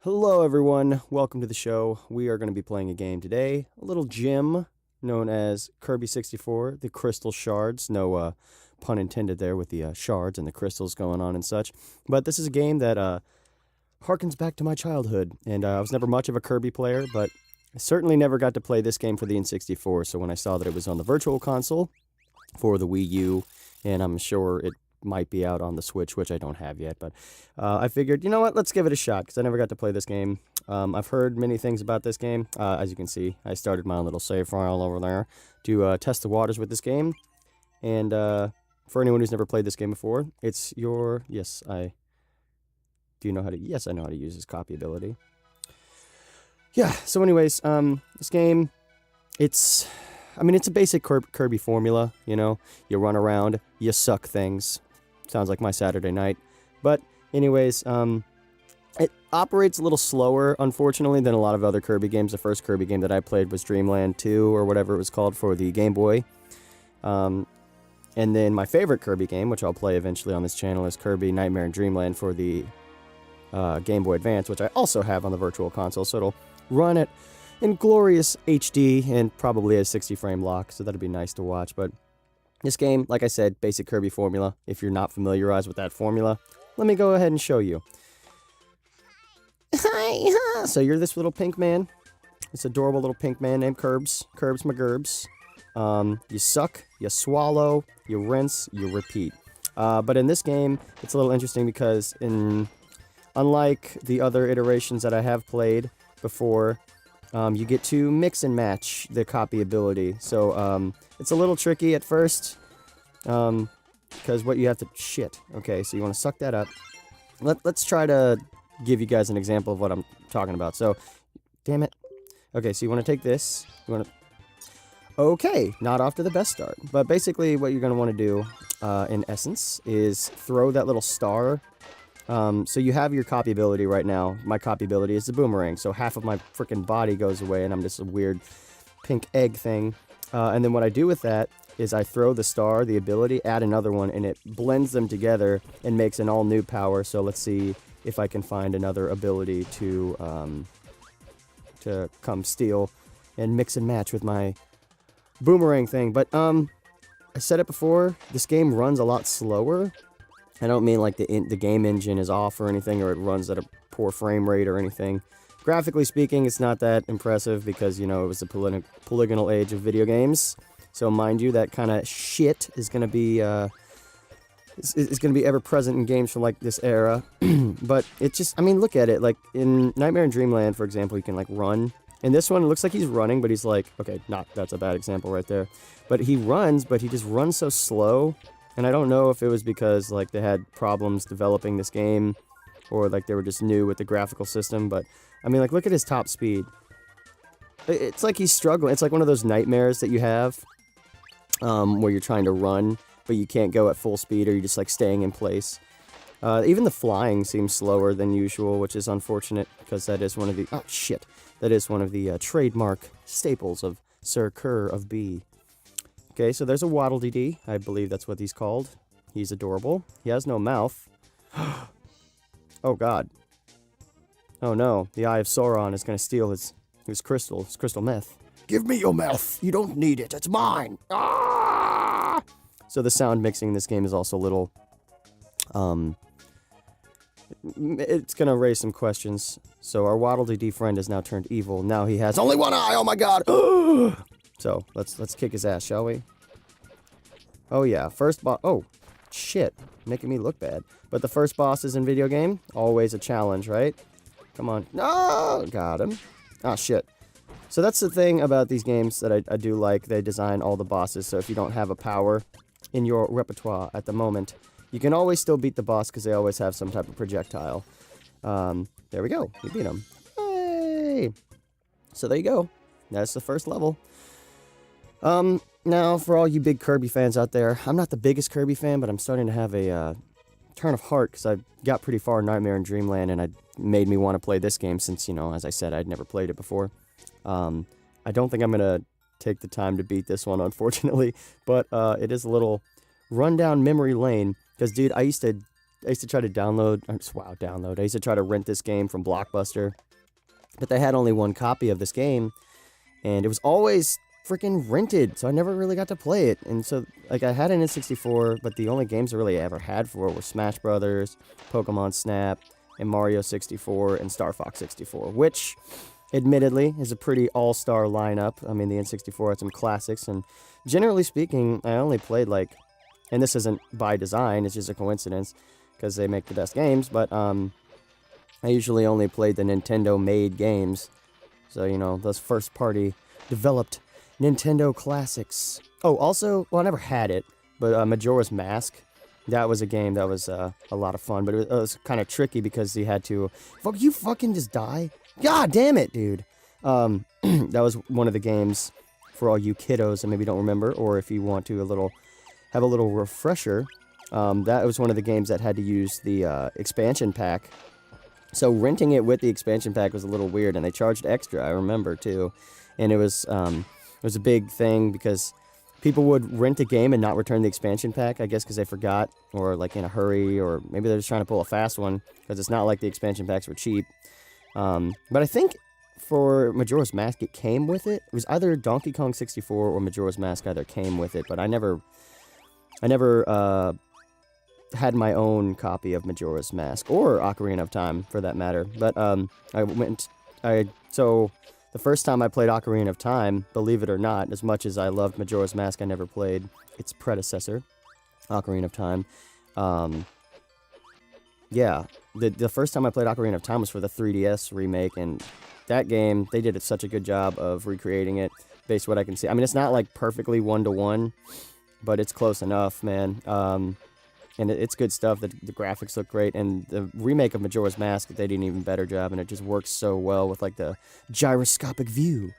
Hello everyone, welcome to the show. We are going to be playing a game today, a little gem known as Kirby 64, the Crystal Shards. No pun intended there with the shards and the crystals going on and such. But this is a game that harkens back to my childhood, and I was never much of a Kirby player, but I certainly never got to play this game for the N64, so when I saw that it was on the Virtual Console for the Wii U, and I'm sure it might be out on the Switch, which I don't have yet, but I figured, you know what, let's give it a shot, because I never got to play this game. I've heard many things about this game. As you can see, I started my own little save file over there to test the waters with this game, and for anyone who's never played this game before, it's your, yes, I know how to use this copy ability. Yeah, so anyways, this game, it's a basic Kirby formula, you know, you run around, you suck things. Sounds like my Saturday night. But anyways, it operates a little slower, unfortunately, than a lot of other Kirby games. The first Kirby game that I played was Dreamland 2, or whatever it was called, for the Game Boy. And then my favorite Kirby game, which I'll play eventually on this channel, is Kirby Nightmare in Dreamland for the Game Boy Advance, which I also have on the Virtual Console, so it'll run it in glorious HD and probably a 60 frame lock, so that'd be nice to watch. But this game, like I said, basic Kirby formula. If you're not familiarized with that formula, let me go ahead and show you. Hi, so you're this little pink man, this adorable little pink man named Kirbs. Kirbs, MaGurbs. You suck, you swallow, you rinse, you repeat. But in this game, it's a little interesting because unlike the other iterations that I have played before, you get to mix and match the copy ability. So it's a little tricky at first, because what you have to... Shit. Okay, so you want to suck that up. Let's try to give you guys an example of what I'm talking about. So, damn it. Okay, so you want to take this. You want to... Okay, not off to the best start. But basically what you're going to want to do, in essence, is throw that little star. So you have your copy ability right now. My copy ability is the boomerang, so half of my freaking body goes away, and I'm just a weird pink egg thing. And then what I do with that is I throw the star, the ability, add another one, and it blends them together and makes an all-new power. So let's see if I can find another ability to come steal and mix and match with my boomerang thing. But I said it before, this game runs a lot slower. I don't mean like the game engine is off or anything, or it runs at a poor frame rate or anything. Graphically speaking, it's not that impressive because, you know, it was the polygonal age of video games. So mind you, that kind of shit is going to be ever present in games from like this era. But it just, I mean, look at it. Like in Nightmare in Dreamland, for example, you can like run. In this one, it looks like he's running, but he's like, okay, that's a bad example right there. But he runs, but he just runs so slow. And I don't know if it was because, like, they had problems developing this game, or, like, they were just new with the graphical system, but, I mean, like, look at his top speed. It's like he's struggling. It's like one of those nightmares that you have, where you're trying to run, but you can't go at full speed, or you're just, like, staying in place. Even the flying seems slower than usual, which is unfortunate, because that is one of the... Oh, shit. That is one of the trademark staples of Sir Kerr of B. Okay, so there's a Waddle Dee. I believe that's what he's called. He's adorable. He has no mouth. Oh, God. Oh, no. The Eye of Sauron is going to steal his crystal meth. Give me your mouth. You don't need it. It's mine. Ah! So the sound mixing in this game is also a little... it's going to raise some questions. So our Waddle Dee friend has now turned evil. Now he has only one eye. Oh, my God. So, let's kick his ass, shall we? Oh, yeah. First boss... Oh, shit. Making me look bad. But the first bosses in video game, always a challenge, right? Come on. No! Got him. Ah, shit. So that's the thing about these games that I do like. They design all the bosses, so if you don't have a power in your repertoire at the moment, you can always still beat the boss because they always have some type of projectile. There we go. We beat him. Hey! So there you go. That's the first level. Now, for all you big Kirby fans out there, I'm not the biggest Kirby fan, but I'm starting to have a, turn of heart, because I got pretty far in Nightmare in Dreamland, and it made me want to play this game, since, you know, as I said, I'd never played it before. I don't think I'm gonna take the time to beat this one, unfortunately, but, it is a little run down memory lane, because, dude, I used to used to try to download. I used to try to rent this game from Blockbuster, but they had only one copy of this game, and it was always freaking rented, so I never really got to play it. And so, like, I had an N64, but the only games I really ever had for it were Smash Brothers, Pokemon Snap, and Mario 64, and Star Fox 64, which, admittedly, is a pretty all-star lineup. I mean, the N64 had some classics, and generally speaking, I only played, like, and this isn't by design, it's just a coincidence, because they make the best games, but, I usually only played the Nintendo-made games. So, you know, those first-party developed Nintendo classics. Oh, also, well, I never had it, but Majora's Mask, that was a game that was a lot of fun, but it was kind of tricky because you had to... you fucking just die? God damn it, dude! That was one of the games for all you kiddos that maybe don't remember, or if you want to have a little refresher. That was one of the games that had to use the expansion pack. So renting it with the expansion pack was a little weird, and they charged extra, I remember, too. And it was a big thing because people would rent a game and not return the expansion pack, I guess because they forgot, or like in a hurry, or maybe they're just trying to pull a fast one, because it's not like the expansion packs were cheap. But I think for Majora's Mask, it came with it. It was either Donkey Kong 64 or Majora's Mask either came with it, but I never had my own copy of Majora's Mask, or Ocarina of Time, for that matter. But so the first time I played Ocarina of Time, believe it or not, as much as I loved Majora's Mask, I never played its predecessor, Ocarina of Time. Yeah, the first time I played Ocarina of Time was for the 3DS remake, and that game, they did such a good job of recreating it, based on what I can see. I mean, it's not like perfectly one-to-one, but it's close enough, man. And it's good stuff. The graphics look great, and the remake of Majora's Mask, they did an even better job, and it just works so well with like the gyroscopic view,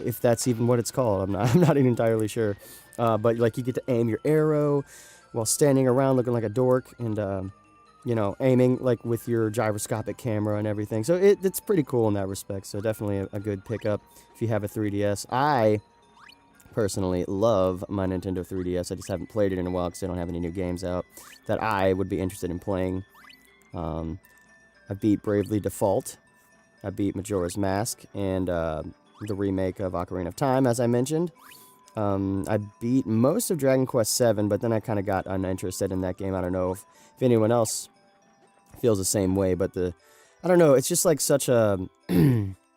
if that's even what it's called. I'm not even entirely sure. But like you get to aim your arrow while standing around looking like a dork, and you know, aiming like with your gyroscopic camera and everything. So it's pretty cool in that respect. So definitely a good pickup if you have a 3DS. I personally love my Nintendo 3DS. I just haven't played it in a while because they don't have any new games out that I would be interested in playing. I beat Bravely Default. I beat Majora's Mask and the remake of Ocarina of Time, as I mentioned. I beat most of Dragon Quest VII, but then I kind of got uninterested in that game. I don't know if anyone else feels the same way, but I don't know, it's just like such a...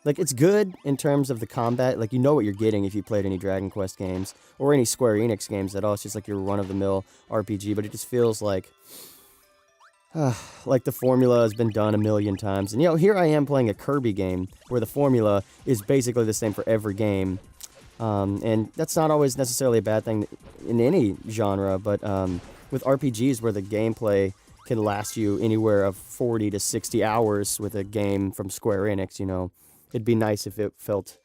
like, it's good in terms of the combat. Like, you know what you're getting if you played any Dragon Quest games, or any Square Enix games at all. It's just like your run-of-the-mill RPG, but it just feels like the formula has been done a million times. And, you know, here I am playing a Kirby game, where the formula is basically the same for every game. And that's not always necessarily a bad thing in any genre, but with RPGs where the gameplay can last you anywhere of 40 to 60 hours with a game from Square Enix, you know, it'd be nice if it felt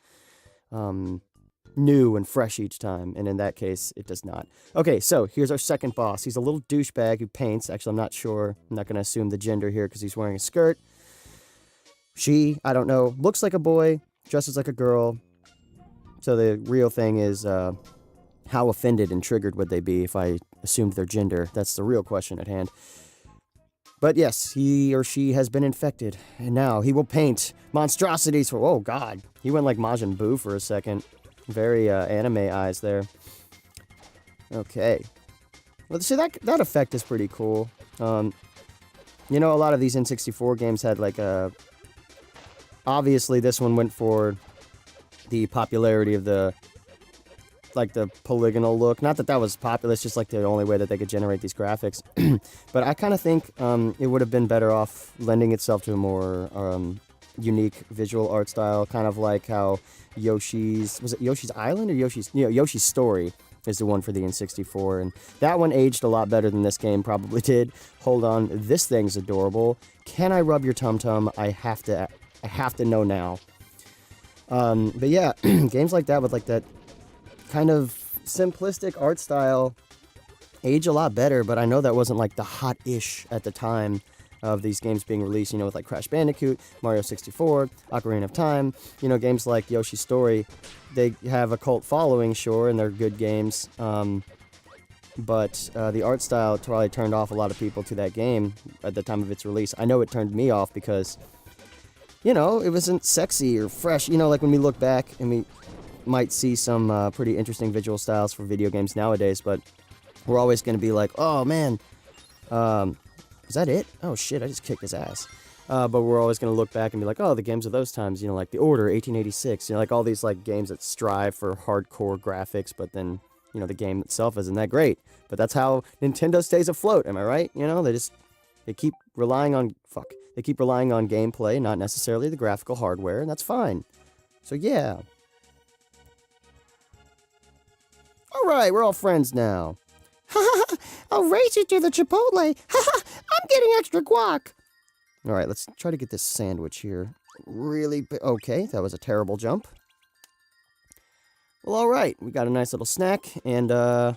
new and fresh each time, and in that case, it does not. Okay, so here's our second boss. He's a little douchebag who paints. Actually, I'm not sure. I'm not going to assume the gender here because he's wearing a skirt. She, I don't know, looks like a boy, dresses like a girl. So the real thing is, how offended and triggered would they be if I assumed their gender? That's the real question at hand. But yes, he or she has been infected, and now he will paint monstrosities for... Oh, God. He went like Majin Buu for a second. Very anime eyes there. Okay. Well, see, that effect is pretty cool. You know, a lot of these N64 games had like a... Obviously, this one went for the popularity of the polygonal look. Not that that was popular, it's just like the only way that they could generate these graphics. But I kind of think it would have been better off lending itself to a more unique visual art style, kind of like how Yoshi's... Was it Yoshi's Island or Yoshi's... You know, Yoshi's Story is the one for the N64, and that one aged a lot better than this game probably did. Hold on, this thing's adorable. Can I rub your tum-tum? I have to know now. But yeah, games like that with like that kind of simplistic art style age a lot better, but I know that wasn't like the hot-ish at the time of these games being released, you know, with like Crash Bandicoot, Mario 64, Ocarina of Time, you know, games like Yoshi's Story. They have a cult following, sure, and they're good games. but the art style probably turned off a lot of people to that game at the time of its release. I know it turned me off because, you know, it wasn't sexy or fresh. You know, like when we look back and we might see some pretty interesting visual styles for video games nowadays, but we're always going to be like, oh man, is that it? Oh shit, I just kicked his ass. But we're always going to look back and be like, oh, the games of those times, you know, like The Order, 1886, you know, like all these like games that strive for hardcore graphics, but then, you know, the game itself isn't that great. But that's how Nintendo stays afloat, am I right? You know, they keep relying on, they keep relying on gameplay, not necessarily the graphical hardware, and that's fine. So yeah. Alright, we're all friends now. I'll race you to the Chipotle. I'm getting extra guac. Alright, let's try to get this sandwich here. Really okay, that was a terrible jump. Well, alright, we got a nice little snack, and, alright,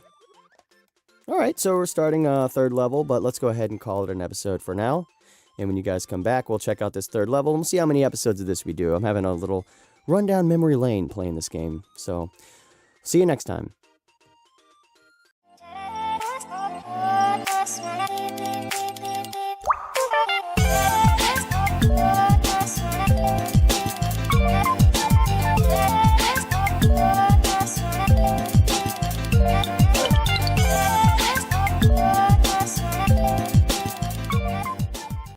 so we're starting third level, but let's go ahead and call it an episode for now. And when you guys come back, we'll check out this third level, and we'll see how many episodes of this we do. I'm having a little run down memory lane playing this game, so see you next time.